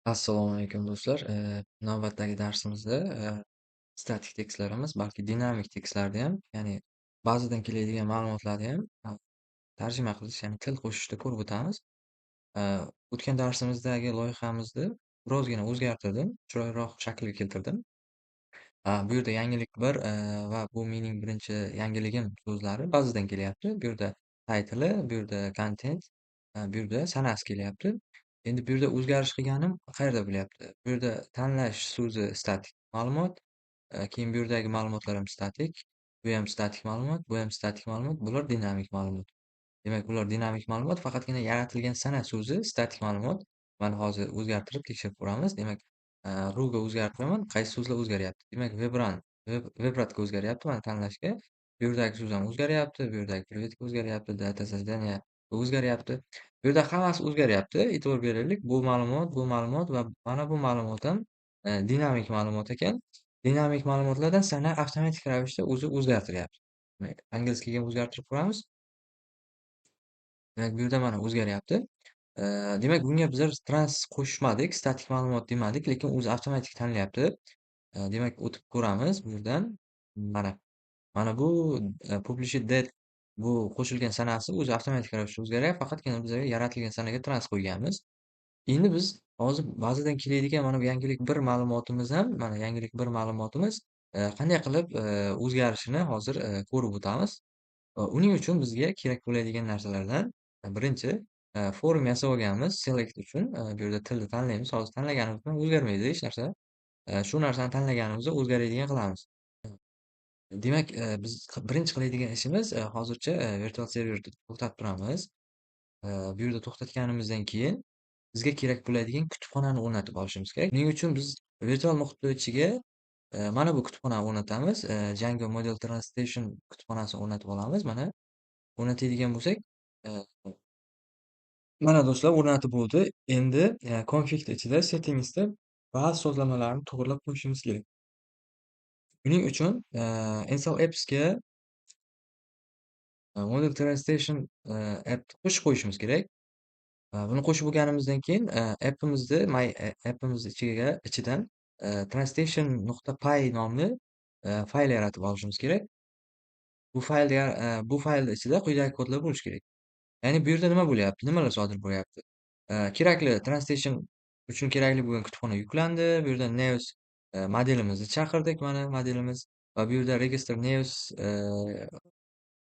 Assalomu alaykum do'stlar. Navbatdagi darsimizda statik tekstlarimiz, balki dinamik tekstlarni ham, ya'ni ba'zidan keladigan ma'lumotlarni ham tarjima qilish, ya'ni til qo'shishda ko'rib o'tamiz. Э, O'tgan darsimizdagi loyihamizni birozgina o'zgartirdim, chiroyliroq shaklga keltirdim. Bu yerda yangilik bir va bu mening birinchi yangiligim so'zlari ba'zidan kelyapti. Bu yerda taytli, bu yerda content, bu yerda sanasi kelyapti. Endi bu yerda o'zgarish qilganim qayerda bo'lyapti? Bu yerda tanlash so'zi statik ma'lumot, keyin bu yerdagi ma'lumotlar ham statik, bu ham statik ma'lumot, bu ham statik ma'lumot, bular dinamik ma'lumot. Demak, ular dinamik ma'lumot, faqatgina yaratilgan sana so'zi statik ma'lumot. Mana hozir o'zgartirib tekshirib ko'ramiz. Demak, ruga o'zgartiraman. Qaysi so'zlar o'zgaryapti? Demak, Vibrantga o'zgaryapti mana tanlashga. Bu yerdagi so'z ham o'zgaryapti, bu yerdagi privetga o'zgaryapti, data sozdание o'zgaryapti. Bu yerda hammasi o'zgaryapti. E'tibor beraylik. Bu ma'lumot va mana bu ma'lumot ham dinamik ma'lumot ekan. Dinamik ma'lumotlardan sana avtomatik ravishda o'zi o'zgartiryapti. Demak, angliyskiga ham o'zgartirib ko'ramiz. Demak, bu yerda mana o'zgaryapti. Demak, bunga bizlar trans qo'shmadik, statik ma'lumot demadik, lekin o'zi avtomatik tanlayapti. Demak, o'tib ko'ramiz bu yerdan. Mana, mana bu published date bu qo'shilgan sanasi o'zi avtomatik ravishda o'zgaryapti. Faqatgina bizga yaratilgan sanaga trans qo'yganmiz. Endi biz hozir ba'zidan keladigan mana bu yangilik bir ma'lumotimiz ham, mana yangilik bir ma'lumotimiz qanday qilib o'zgarishini hozir ko'rib o'tamiz. Uning uchun bizga kerak bo'ladigan narsalardan birinchi form yasab olganmiz select uchun. Bu yerda tilni tanlaymiz. Hozir tanlaganimiz bilan o'zgarmaydi hech narsa. Shu narsani tanlaganimizda o'zgaradigan qilamiz. Demak, biz birinchi qiladigan ishimiz hozircha virtual serverni to'xtatib turamiz. Bu yerda to'xtatganimizdan keyin bizga kerak bo'ladigan kutubxonani o'rnatib olishimiz kerak. Buning uchun biz virtual muhitni ichiga mana bu kutubxonani o'rnatamiz. Django Model Translation kutubxonasini o'rnatib olamiz. Mana o'rnatadigan bo'lsak, eee, mana do'stlar o'rnatib bo'ldi. Endi config ichida settingsda ba'zi sozlamalarni to'g'irlab qo'yishimiz kerak. Buning uchun install apps'ga Model Translation app'ni qo'shib qo'yishimiz kerak. Buni qo'shib bo'lganimizdan keyin app'imizni app'imiz ichidan translation.py nomli fayl yaratib olishimiz kerak. Bu faylni ichida quyidagi kodlar bo'lishi kerak. Ya'ni bu yerda nima bo'lyapti? Nimalar sodir bo'lyapti? Kerakli translation uchun kerakli bo'lgan kutubxona yuklandi. Bu yerda Neos modelimizni chaqirdik. Mana modelimiz va bu yerda register Neos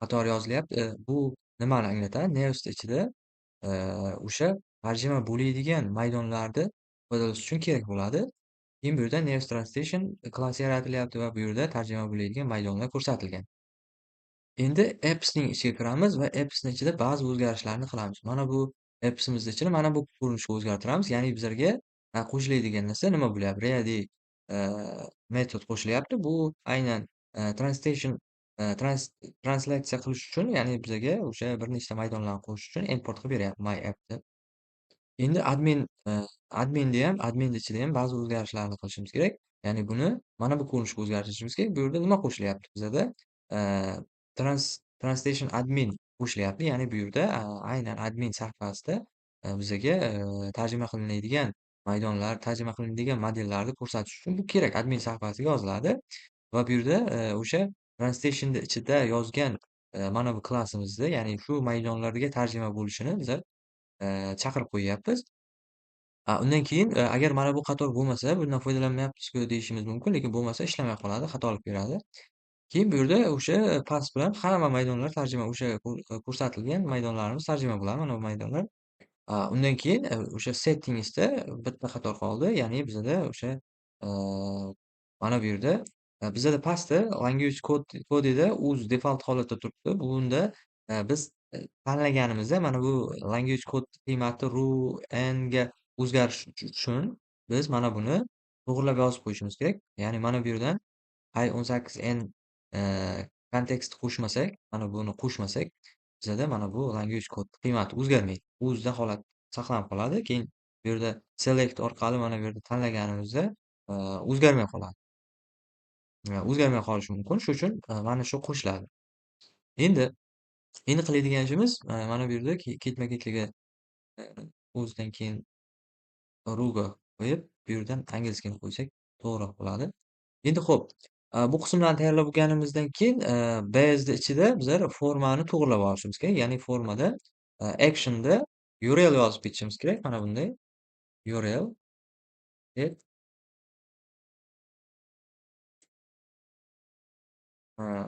qatori yozilyapti. Bu nimani anglatadi? Neosni ichida o'sha tarjima bo'ladigan maydonlarni ifodalash uchun kerak bo'ladi. Keyin bu yerda Neos Translation klassi yaratilyapti va bu yerda tarjima bo'ladigan maydonlar ko'rsatilgan. Endi appsning ichiga kiramiz va appsning ichida ba'zi o'zgarishlarni qilamiz. Mana bu appsimizni ichini mana bu ko'rinishga o'zgartiramiz. Ya'ni bizlarga qo'shiladigan narsa nima bo'lyapti? Ready metod qo'shilyapti. Bu aynan translation translyatsiya qilish uchun, ya'ni bizga o'sha bir nechta maydonlarni qo'shish uchun import qilib beryapti my app deb. Endi adminni ichida ham ba'zi o'zgarishlarni qilishimiz kerak. Ya'ni buni mana bu ko'rinishga o'zgartirishimiz kerak. Bu yerda nima qo'shilyapti bizada? Eee, translation admin qo'shilyapti. Ya'ni bu yerda aynan admin sahifasida bizaga tarjima qilinadigan maydonlar, tarjima qilinadigan modellarni ko'rsatish uchun bu kerak. Admin sahifasiga yoziladi va bu yerda o'sha translation'ni ichida yozgan mana bu klassimizda, ya'ni shu maydonlarga tarjima bo'lishini biza chaqirib qo'yyapmiz. Undan keyin, agar mana bu qator bo'lmasa, bundan foydalanmayapmiz-ku deyishimiz mumkin, lekin bo'lmasa ishlamay qoladi, xato olib beradi. Keyin bu yerda o'sha pass bilan hamma maydonlar tarjima o'sha ko'rsatilgan maydonlarimiz tarjima bo'ladi, mana bu maydonlar. Undan keyin, o'sha settingsda bitta qator qoldi. Ya'ni bizada o'sha, mana bu yerda, bizada pastda language kodida uz default holatda turibdi. Bunda, biz tanlaganimizda mana bu language kod qiymati ru, n ga o'zgarishi uchun biz mana buni to'g'irlab yozib qo'yishimiz kerak. Ya'ni mana bu yerdan i18n kontekst qo'shmasak, mana buni qo'shmasak, bizada mana bu language kod qiymati o'zgarmaydi. O'zida holat saqlanib qoladi. Keyin bu yerda select orqali mana bu yerda tanlaganimizda o'zgarmay qoladi. O'zgarmay qolishi mumkin. Shuning uchun mana shu qo'shiladi. Endi endi qiladigan ishimiz mana bu yerda ketma-ketligi o'zidan keyin ruga qo'yib, bu yerdan angliyskini qo'ysak to'g'riroq bo'ladi. Endi xo'p, bu qismlarni tayyorlab bo'lganimizdan keyin, base'ni ichida bizlar formani to'g'irlab olishimiz kerak. Ya'ni formada, action'da URL yozib ketishimiz kerak. Mana bunday URL deb,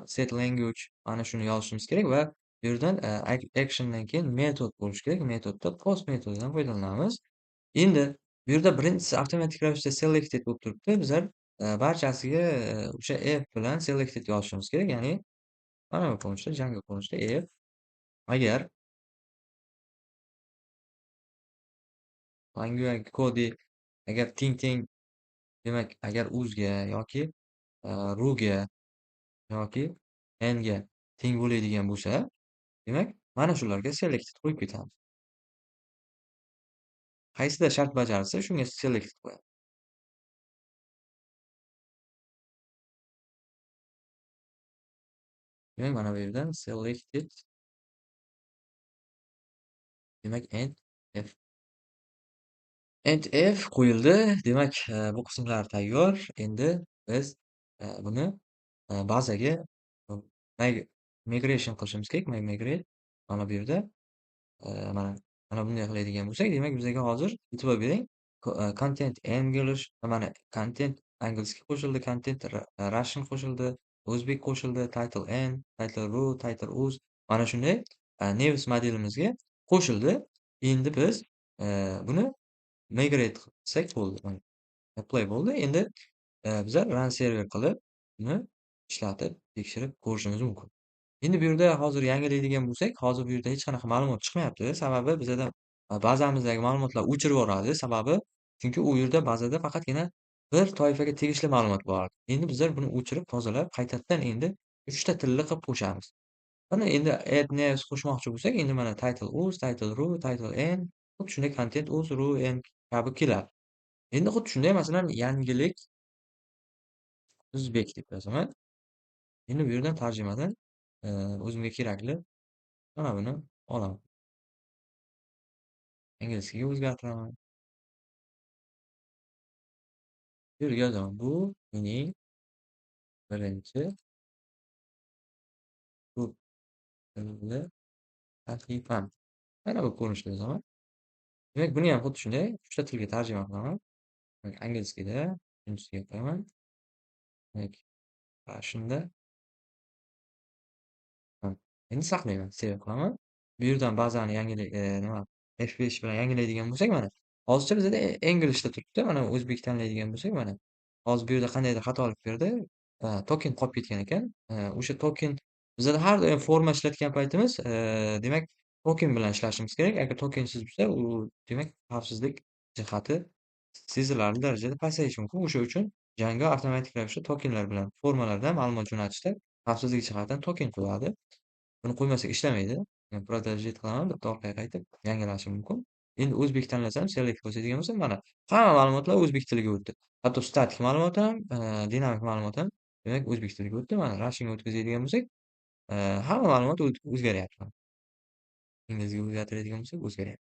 set language mana shuni yozishimiz kerak va bu yerdan, action'dan keyin metod bo'lishi kerak. Metodda post metodidan foydalanamiz. Endi bu yerda birinchisi avtomatik ravishda selected bo'lib turibdi. Bizlar, barchasiga, o'sha if bilan selected yozishimiz kerak. Ya'ni mana bu ko'rinishda, jangi ko'rinishda if agar Language Kodi agar teng demak, agar uzga yoki, ruga yoki nga teng bo'ladigan bo'lsa, demak, mana shularga selected qo'yib ketamiz. Qaysida shart bajarilsa, shunga selected qo'yamiz. Demak, mana bu yerdan selected demak, if end if qo'yildi. Demak, bu qismlar tayyor. Endi biz, buni, bazaga, mig migration qilishimiz kerak. Migrate mana bu yerda, mana mana bunday qiladigan bo'lsak, demak, bizga hozir e'tibor bering, content English mana content angliyski qo'shildi, content Russian qo'shildi, o'zbek qo'shildi, title N, title ru, title uz mana shunday, nevis modelimizga qo'shildi. Endi biz, buni migrate qilsak bo'ldi. Mana apply bo'ldi. Endi, bizlar run server qilib, buni ishlatib, tekshirib ko'rishimiz mumkin. Endi bu yerda hozir yangilaydigan bo'lsak, hozir bu yerda hech qanaqa ma'lumot chiqmayapti. Sababi bizada, bazamizdagi ma'lumotlar o'chirib yuboradi. Sababi, chunki u yerda bazada faqatgina bir toifaga tegishli ma'lumot bor. Endi bizlar buni o'chirib, tozalab, qaytadan endi 3 ta tilli qilib qo'shamiz. Mana endi add names qo'shmoqchi bo'lsak, endi mana title uz, title ru, title n, xuddi shunday content uz, ru, n kabi keladi. Endi xuddi shunday masalan yangilik o'zbek deb yozaman. Endi bu yerdan tarjimadan, o'zimga kerakli mana buni olaman. Inglizchaga o'zgartiraman. Bu yerga yozaman. Bu mening birinchi ko'p tilli sahifam. Mana bu ko'rinishda yozaman. Demak, buni ham xuddi shunday 3 ta tilga tarjima qilaman. Inglizchada birinchisiga qo'yaman. Demak, shunda endi saqlayman, save qilaman. Bu yerdan bazani nima F5 bilan yangilaydigan bo'lsak, mana hozircha bizada Englishda turibdi. Mana o'zbek tanlaydigan bo'lsak, mana hozir bu yerda qandaydir xatolik berdi. Token qolib ketgan ekan. O'sha token bizada har doim forma ishlatgan paytimiz, demak, token bilan ishlashimiz kerak. Agar tokensiz bo'lsa, u demak, xavfsizlik jihati sezilarli darajada pasayishi mumkin. O'sha uchun Django avtomatik ravishda tokenlar bilan formalardan ma'lumot jo'natishda xavfsizlik jihatidan token qo'yadi. Buni qo'ymasak ishlamaydi. Men продолжить qilaman, bitta orqaga qaytib yangilashi mumkin. Endi o'zbek tanlasam, select ko'rsatadigan bo'lsa, mana hamma ma'lumotlar o'zbek tiliga o'tdi. Hatto statik ma'lumot ham, dinamik ma'lumot ham demak o'zbek tiliga o'tdi. Mana Russianga o'tkazadigan bo'lsak, hamma ma'lumot o'zgaryapti. Inglizga o'zgartiradigan bo'lsak o'zgaryapti.